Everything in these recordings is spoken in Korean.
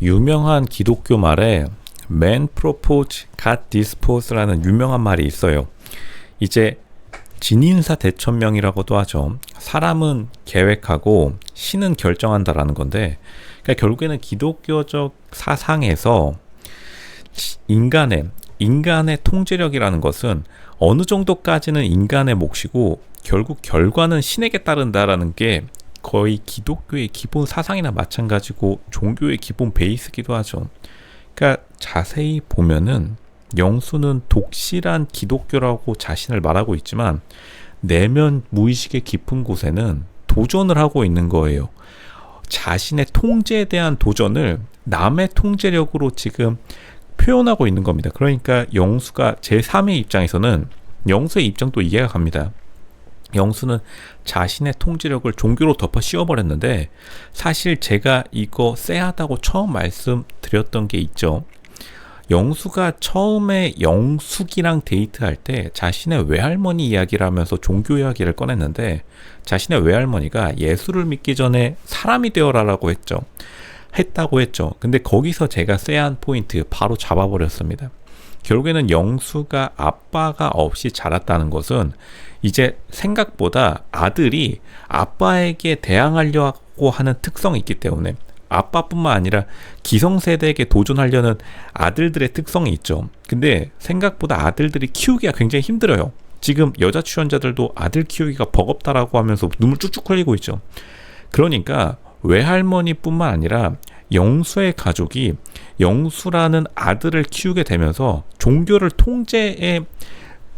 유명한 기독교 말에 Man propose, God dispose라는 유명한 말이 있어요. 이제 진인사 대천명이라고도 하죠. 사람은 계획하고 신은 결정한다라는 건데, 그러니까 결국에는 기독교적 사상에서 인간의 통제력이라는 것은 어느 정도까지는 인간의 몫이고 결국 결과는 신에게 따른다라는 게 거의 기독교의 기본 사상이나 마찬가지고 종교의 기본 베이스기도 하죠. 그러니까 자세히 보면은 영수는 독실한 기독교라고 자신을 말하고 있지만 내면 무의식의 깊은 곳에는 도전을 하고 있는 거예요. 자신의 통제에 대한 도전을 남의 통제력으로 지금 표현하고 있는 겁니다. 그러니까 영수가 제3의 입장에서는 영수의 입장도 이해가 갑니다. 영수는 자신의 통제력을 종교로 덮어 씌워버렸는데, 사실 제가 이거 쎄하다고 처음 말씀드렸던 게 있죠. 영수가 처음에 영숙이랑 데이트할 때 자신의 외할머니 이야기를 하면서 종교 이야기를 꺼냈는데, 자신의 외할머니가 예수를 믿기 전에 사람이 되어라라고 했다고 했죠. 근데 거기서 제가 쎄한 포인트 바로 잡아버렸습니다. 결국에는 영수가 아빠가 없이 자랐다는 것은 이제 생각보다 아들이 아빠에게 대항하려고 하는 특성이 있기 때문에, 아빠뿐만 아니라 기성세대에게 도전하려는 아들들의 특성이 있죠. 근데 생각보다 아들들이 키우기가 굉장히 힘들어요. 지금 여자 출연자들도 아들 키우기가 버겁다라고 하면서 눈물 쭉쭉 흘리고 있죠. 그러니까 외할머니뿐만 아니라 영수의 가족이 영수라는 아들을 키우게 되면서 종교를 통제의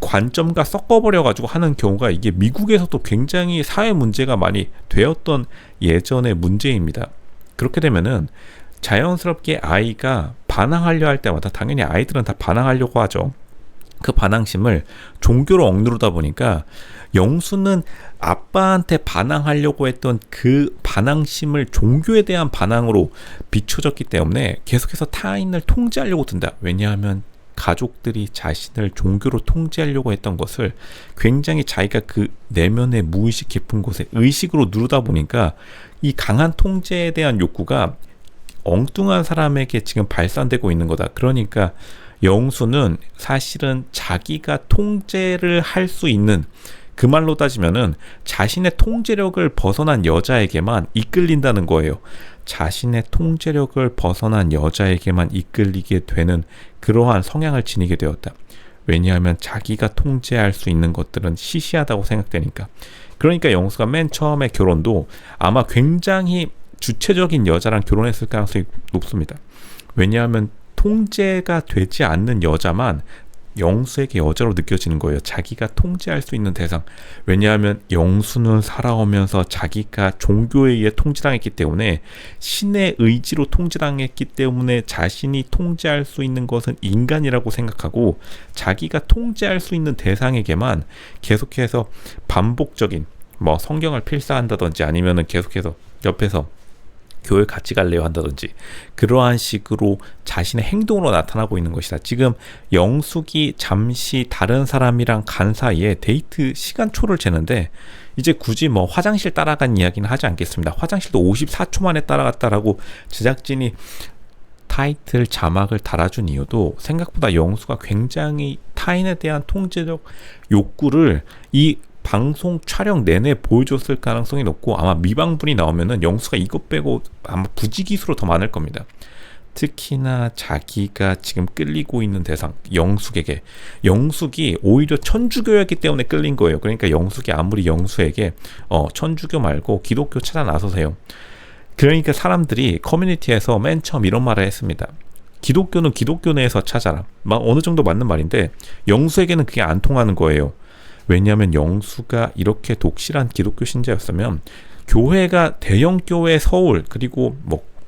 관점과 섞어버려가지고 하는 경우가, 이게 미국에서도 굉장히 사회 문제가 많이 되었던 예전의 문제입니다. 그렇게 되면은 자연스럽게 아이가 반항하려 할 때마다, 당연히 아이들은 다 반항하려고 하죠. 그 반항심을 종교로 억누르다 보니까 영수는 아빠한테 반항하려고 했던 그 반항심을 종교에 대한 반항으로 비춰졌기 때문에 계속해서 타인을 통제하려고 든다. 왜냐하면 가족들이 자신을 종교로 통제하려고 했던 것을 굉장히 자기가 그 내면의 무의식 깊은 곳에 의식으로 누르다 보니까 이 강한 통제에 대한 욕구가 엉뚱한 사람에게 지금 발산되고 있는 거다. 그러니까 영수는 사실은 자기가 통제를 할 수 있는, 그 말로 따지면은 자신의 통제력을 벗어난 여자에게만 이끌린다는 거예요. 자신의 통제력을 벗어난 여자에게만 이끌리게 되는 그러한 성향을 지니게 되었다. 왜냐하면 자기가 통제할 수 있는 것들은 시시하다고 생각되니까. 그러니까 영수가 맨 처음에 결혼도 아마 굉장히 주체적인 여자랑 결혼했을 가능성이 높습니다. 왜냐하면 통제가 되지 않는 여자만 영수에게 여자로 느껴지는 거예요. 자기가 통제할 수 있는 대상. 왜냐하면 영수는 살아오면서 자기가 종교에 의해 통제당했기 때문에, 신의 의지로 통제당했기 때문에 자신이 통제할 수 있는 것은 인간이라고 생각하고, 자기가 통제할 수 있는 대상에게만 계속해서 반복적인 성경을 필사한다든지, 아니면은 계속해서 옆에서 교회 같이 갈래요 한다든지, 그러한 식으로 자신의 행동으로 나타나고 있는 것이다. 지금 영숙이 잠시 다른 사람이랑 간 사이에 데이트 시간초를 재는데, 이제 굳이 화장실 따라간 이야기는 하지 않겠습니다. 화장실도 54초 만에 따라갔다라고 제작진이 타이틀 자막을 달아준 이유도, 생각보다 영수가 굉장히 타인에 대한 통제적 욕구를 이 방송 촬영 내내 보여줬을 가능성이 높고, 아마 미방분이 나오면은 영수가 이것 빼고 아마 부지기수로 더 많을 겁니다. 특히나 자기가 지금 끌리고 있는 대상 영숙에게, 영숙이 오히려 천주교였기 때문에 끌린 거예요. 그러니까 영숙이 아무리 영수에게 천주교 말고 기독교 찾아 나서세요, 그러니까 사람들이 커뮤니티에서 맨 처음 이런 말을 했습니다. 기독교는 기독교 내에서 찾아라. 어느 정도 맞는 말인데 영수에게는 그게 안 통하는 거예요. 왜냐하면 영수가 이렇게 독실한 기독교 신자였으면, 교회가 대형 교회 서울, 그리고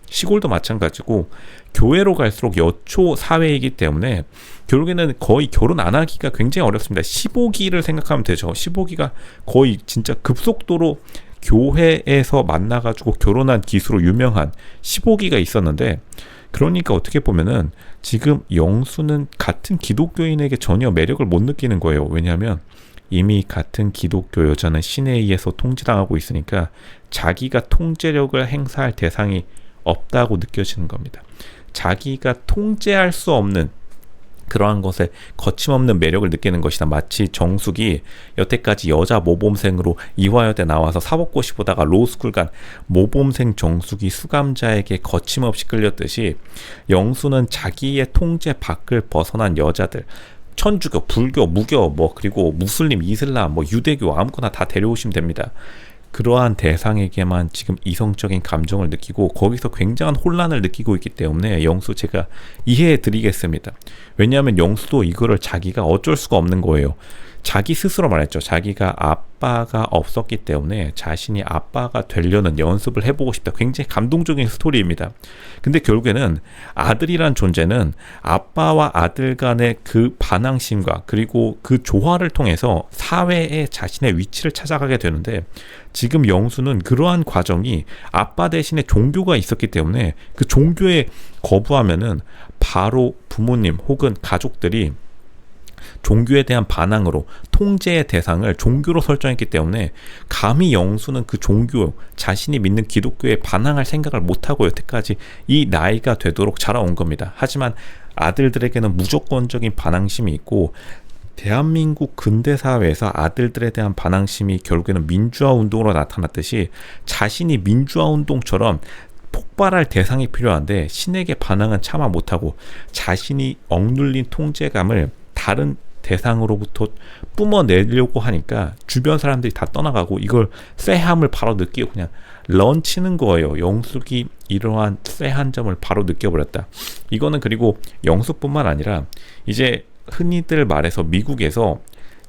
시골도 마찬가지고 교회로 갈수록 여초 사회이기 때문에 결국에는 거의 결혼 안 하기가 굉장히 어렵습니다. 15기를 생각하면 되죠. 15기가 거의 진짜 급속도로 교회에서 만나가지고 결혼한 기수로 유명한 15기가 있었는데, 그러니까 어떻게 보면은 지금 영수는 같은 기독교인에게 전혀 매력을 못 느끼는 거예요. 왜냐하면 이미 같은 기독교 여자는 신에 의해서 통제당하고 있으니까 자기가 통제력을 행사할 대상이 없다고 느껴지는 겁니다. 자기가 통제할 수 없는 그러한 것에 거침없는 매력을 느끼는 것이다. 마치 정숙이 여태까지 여자 모범생으로 이화여대 나와서 사법고시 보다가 로스쿨 간 모범생 정숙이 수감자에게 거침없이 끌렸듯이 영수는 자기의 통제 밖을 벗어난 여자들, 천주교, 불교, 무교, 그리고 무슬림, 이슬람, 유대교 아무거나 다 데려오시면 됩니다. 그러한 대상에게만 지금 이성적인 감정을 느끼고 거기서 굉장한 혼란을 느끼고 있기 때문에 영수 제가 이해해 드리겠습니다. 왜냐하면 영수도 이거를 자기가 어쩔 수가 없는 거예요. 자기 스스로 말했죠. 자기가 아빠가 없었기 때문에 자신이 아빠가 되려는 연습을 해보고 싶다. 굉장히 감동적인 스토리입니다. 근데 결국에는 아들이란 존재는 아빠와 아들 간의 그 반항심과 그리고 그 조화를 통해서 사회에 자신의 위치를 찾아가게 되는데 지금 영수는 그러한 과정이 아빠 대신에 종교가 있었기 때문에 그 종교에 거부하면은 바로 부모님 혹은 가족들이 종교에 대한 반항으로 통제의 대상을 종교로 설정했기 때문에 감히 영수는 그 종교, 자신이 믿는 기독교에 반항할 생각을 못하고 여태까지 이 나이가 되도록 자라온 겁니다. 하지만 아들들에게는 무조건적인 반항심이 있고 대한민국 근대사회에서 아들들에 대한 반항심이 결국에는 민주화 운동으로 나타났듯이 자신이 민주화 운동처럼 폭발할 대상이 필요한데 신에게 반항은 차마 못하고 자신이 억눌린 통제감을 다른 대상으로부터 뿜어내려고 하니까 주변 사람들이 다 떠나가고 이걸 쎄함을 바로 느끼고 그냥 런치는 거예요. 영숙이 이러한 쎄한 점을 바로 느껴버렸다. 이거는 그리고 영숙뿐만 아니라 이제 흔히들 말해서 미국에서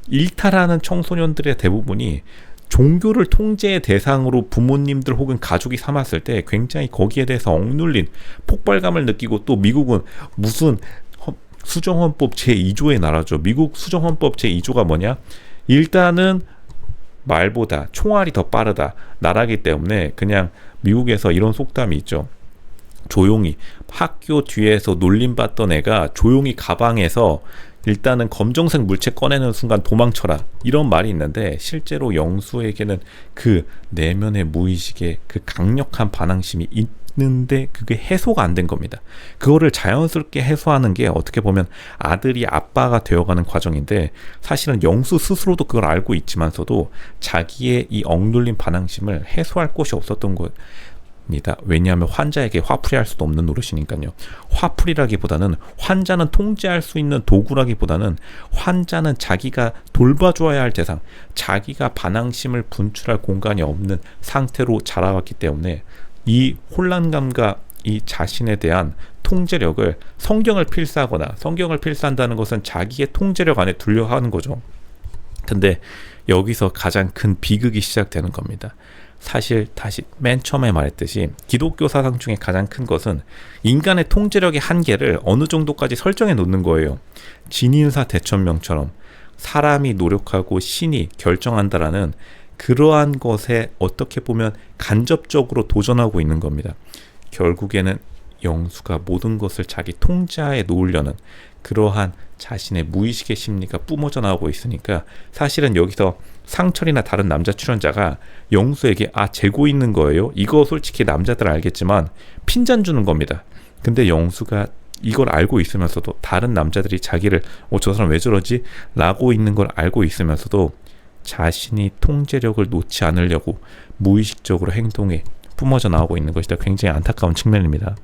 일탈하는 청소년들의 대부분이 종교를 통제의 대상으로 부모님들 혹은 가족이 삼았을 때 굉장히 거기에 대해서 억눌린 폭발감을 느끼고 또 미국은 무슨 수정헌법 제2조의 나라죠. 미국 수정헌법 제2조가 뭐냐? 일단은 말보다 총알이 더 빠르다 나라기 때문에 그냥 미국에서 이런 속담이 있죠. 조용히 학교 뒤에서 놀림받던 애가 조용히 가방에서 일단은 검정색 물체 꺼내는 순간 도망쳐라 이런 말이 있는데 실제로 영수에게는 그 내면의 무의식의 그 강력한 반항심이 있는데 그게 해소가 안 된 겁니다. 그거를 자연스럽게 해소하는 게 어떻게 보면 아들이 아빠가 되어가는 과정인데 사실은 영수 스스로도 그걸 알고 있지만서도 자기의 이 억눌린 반항심을 해소할 곳이 없었던 것 왜냐하면 환자에게 화풀이할 수도 없는 노릇이니까요. 화풀이라기보다는 환자는 통제할 수 있는 도구라기보다는 환자는 자기가 돌봐줘야 할 대상, 자기가 반항심을 분출할 공간이 없는 상태로 자라왔기 때문에 이 혼란감과 이 자신에 대한 통제력을 성경을 필사하거나 성경을 필사한다는 것은 자기의 통제력 안에 두려 하는 거죠. 근데 여기서 가장 큰 비극이 시작되는 겁니다. 사실 다시 맨 처음에 말했듯이 기독교 사상 중에 가장 큰 것은 인간의 통제력의 한계를 어느 정도까지 설정해 놓는 거예요. 진인사 대천명처럼 사람이 노력하고 신이 결정한다라는 그러한 것에 어떻게 보면 간접적으로 도전하고 있는 겁니다. 결국에는 영수가 모든 것을 자기 통제하에 놓으려는 그러한 자신의 무의식의 심리가 뿜어져 나오고 있으니까 사실은 여기서 상철이나 다른 남자 출연자가 영수에게 재고 있는 거예요. 이거 솔직히 남자들 알겠지만 핀잔 주는 겁니다. 근데 영수가 이걸 알고 있으면서도 다른 남자들이 자기를 저 사람 왜 저러지? 라고 있는 걸 알고 있으면서도 자신이 통제력을 놓지 않으려고 무의식적으로 행동에 뿜어져 나오고 있는 것이다. 굉장히 안타까운 측면입니다.